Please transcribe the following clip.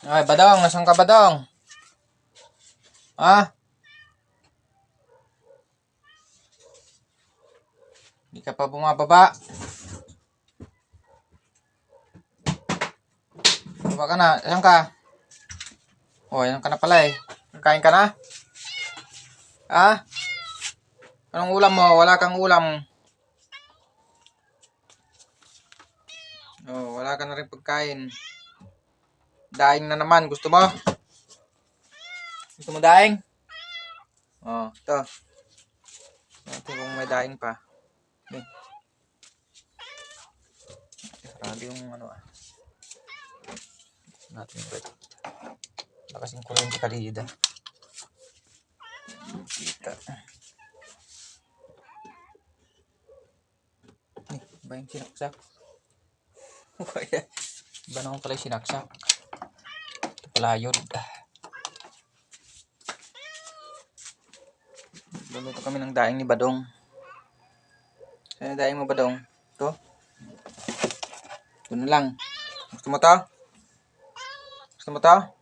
Ay, Badong, nasan ka, Badong? Ah? Hindi ka pa bumababa. Baba ka na. Ayan ka? O, ayan ka na pala eh. Kain ka na? Ah? Anong ulam mo? Wala kang ulam. Oh, wala ka na rin pagkain. Daing na naman. Gusto mo? Gusto mo daing? Oh, ito. Ito kung may daing pa. Okay. Sarado yung ano ah. Natin yung bread. Nakasing kuryente kalida. Kita. Ay, ba yung sinaksak? Iba naman pala yung sinaksak. Ito pala yun. Luluto kami ng daing ni Badong. Saan yung daing mo, Badong? Ito? Ito na lang. Gusto mo to? Gusto mo to?